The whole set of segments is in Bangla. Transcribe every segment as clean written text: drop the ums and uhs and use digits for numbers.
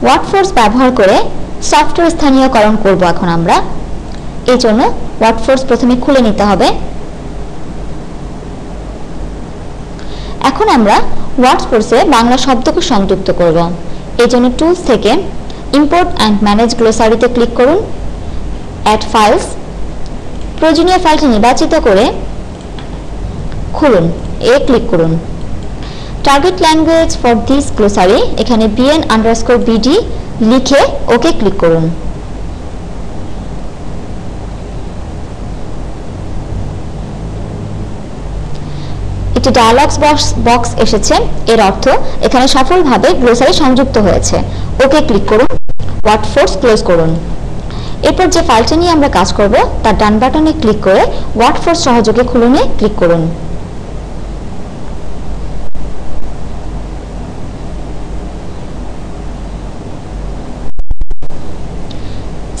ওয়ার্ডফোর্স ব্যবহার করে সফটওয়্যার স্থানীয়করণ করব এখন আমরা। এই জন্য ওয়ার্ডফোর্স প্রথমে খুলে নিতে হবে। এখন আমরা ওয়ার্ডফোর্সে বাংলা শব্দকে সংযুক্ত করব। এই জন্য টুলস থেকে ইম্পোর্ট অ্যান্ড ম্যানেজ গ্লোসারিতে ক্লিক করুন। অ্যাড ফাইলস, প্রয়োজনীয় ফাইলটি নির্বাচিত করে খুলুন, এ ক্লিক করুন। Target language for this glossary, এখানে bn_bd লিখে ওকে ক্লিক করুন। একটি ডায়ালগস বক্স এসেছে, এর অর্থ এখানে সফলভাবে গ্লোসারি সংযুক্ত হয়েছে। ওকে ক্লিক করুন, ওয়ার্ডফোর্স ক্লোজ করুন। এরপর যে ফাইলটি নিয়ে আমরা কাজ করব তার ডান বাটনে ক্লিক করে ওয়ার্ডফোর্স সহযোগে খুলুনে ক্লিক করুন।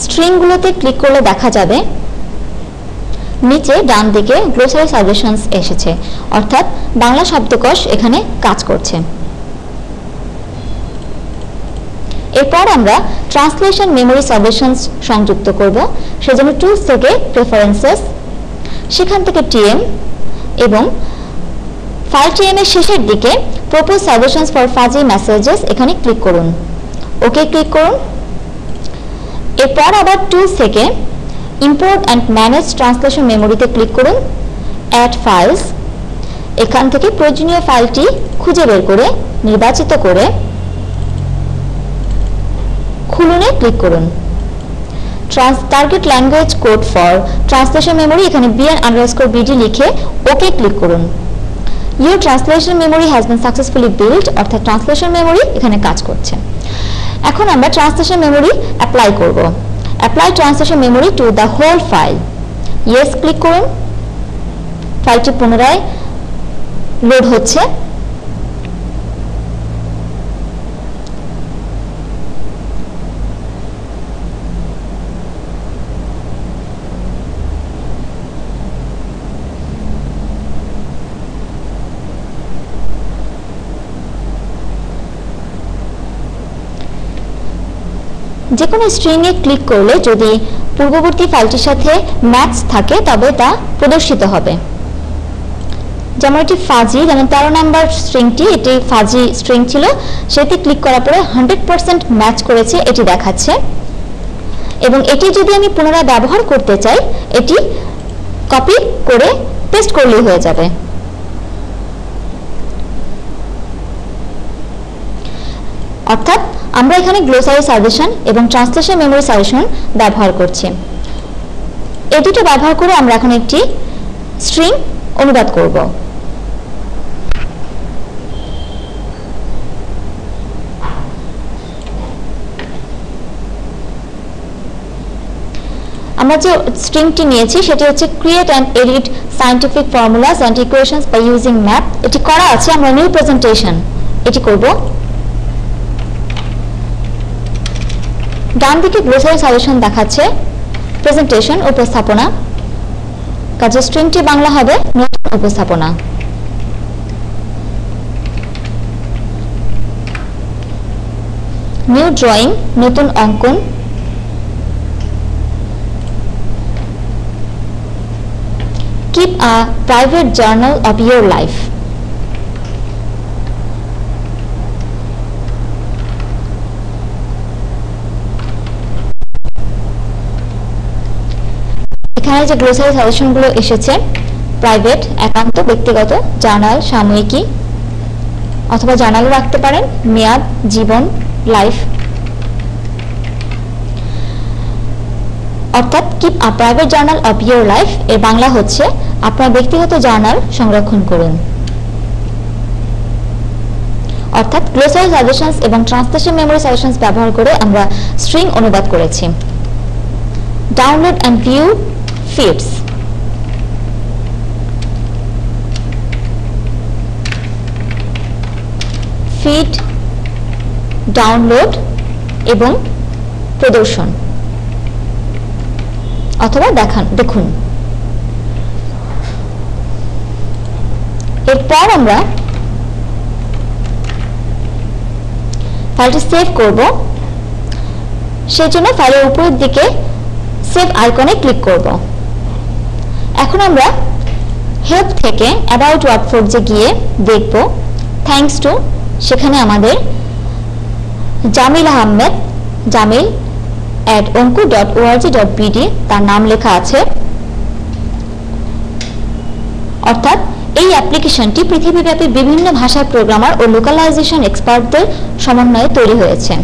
স্ট্রিংগুলোতে ক্লিক করলে দেখা যাবে নিচে ডান দিকে গ্লোসারি সাজেশনস এসেছে, অর্থাৎ বাংলা শব্দকোষ এখানে কাজ করছে। এরপর আমরা ট্রান্সলেশন মেমোরি সাজেশনস সংযুক্ত করব। সেজন্য টুলস থেকে প্রেফারেন্সেস, সেখান থেকে টিএম এবং ফাইল টিএম এর শেষের দিকে propose suggestions for fuzzy messages, এখানে ক্লিক করুন, ওকে ক্লিক করুন। এরপর আবার টুলস থেকে ইম্পোর্ট অ্যান্ড ম্যানেজ ট্রান্সলেশন মেমোরিতে ক্লিক করুন। অ্যাড ফাইলস, এখান থেকে প্রয়োজনীয় ফাইলটি খুঁজে বের করে নির্বাচিত করে খুলুনে ক্লিক করুন। Target language code for translation memory, এখানে bn_bd লিখে ওকে ক্লিক করুন। Your translation memory has been successfully build, অর্থাৎ ট্রান্সলেশন মেমোরি এখানে কাজ করছে। এখন আমরা ট্রান্সলেশন মেমোরি অ্যাপ্লাই করব। Apply translation memory to the whole file, yes click করুন। ফাইলটি পুনরায় লোড হচ্ছে। যে কোনো স্ট্রিংয়ে ক্লিক করলে যদি পূর্ববর্তী ফাইলটির সাথে ম্যাচ থাকে তবে তা প্রদর্শিত হবে। যেমন এটি ফাজি, যেমন 13 নম্বর স্ট্রিংটি এটি ফাজি স্ট্রিং ছিল, সেটি ক্লিক করার পরে 100% ম্যাচ করেছে এটি দেখাচ্ছে। এবং এটি যদি আমি পুনরায় ব্যবহার করতে চাই, এটি কপি করে পেস্ট করলেই হয়ে যাবে। অর্থাৎ আমরা এখানে গ্লোসারি সাজেশন এবং ট্রান্সলেশন মেমোরি সাজেশন ব্যবহার করছি। এই দুটো ব্যবহার করে আমরা এখন একটি স্ট্রিং অনুবাদ করব। আমরা যে স্ট্রিংটি নিয়েছি সেটি হচ্ছে create and edit scientific formulas and equations by using math. এটি করা আছে, আমরা নিউ প্রেজেন্টেশন এটি করব। ডান দিকে গ্লোসারি সাজেশন দেখাচ্ছে, প্রেজেন্টেশন উপস্থাপনা, কাজে স্ট্রিংটি বাংলা হবে নতুন উপস্থাপনা। নিউ ড্রয়িং, নতুন অঙ্কন। Keep a private journal of your life. এখানে যে গ্লোসারি সাজেশনগুলো এসেছে, প্রাইভেট একান্ত ব্যক্তিগত, জার্নাল সাময়িকী অথবা জার্নালও রাখতে পারেন, মেয়াদ জীবন লাইফ। অর্থাৎ keep a private journal of your life এর বাংলা হচ্ছে আপনার ব্যক্তিগত জার্নাল সংরক্ষণ করুন। অর্থাৎ গ্লোসারি সাজেশনস এবং ট্রান্সলেশন মেমোরি সাজেশনস ব্যবহার করে আমরা স্ট্রিং অনুবাদ করেছি। Download and view feeds. Feed, download এবং প্রদর্শন অথবা দেখুন। এরপর আমরা ফাইলটি সেভ করব সেজন্য ফাইলের উপরের দিকে সেভ আইকনে ক্লিক করব। এখন আমরা হেল্প থেকে অ্যাবাউট ওয়ার্কফোর্সে গিয়ে দেখব থ্যাঙ্কস টু, সেখানে আমাদের জামিল আহমেদ jamil@onku.org.bd তার নাম লেখা আছে। অর্থাৎ এই অ্যাপ্লিকেশনটি পৃথিবীব্যাপী বিভিন্ন ভাষার প্রোগ্রামার ও লোকালাইজেশন এক্সপার্টদের সমন্বয়ে তৈরি হয়েছে।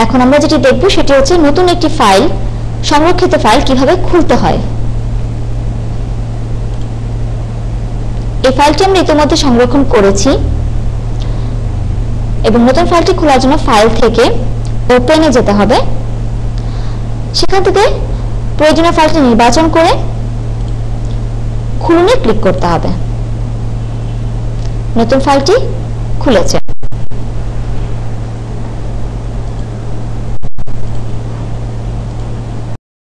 এখন আমরা যেটি দেখব সেটি হচ্ছে নতুন একটি ফাইল, সংরক্ষিত ফাইল কিভাবে খুলতে হয়। এই ফাইলটি আমরা ইতিমধ্যে সংরক্ষণ করেছি এবং নতুন ফাইলটি খোলার জন্য ফাইল থেকে ওপেনে যেতে হবে। সেখান থেকে প্রয়োজনীয় ফাইলটি নির্বাচন করে খুলনে ক্লিক করতে হবে। নতুন ফাইলটি খুলেছে।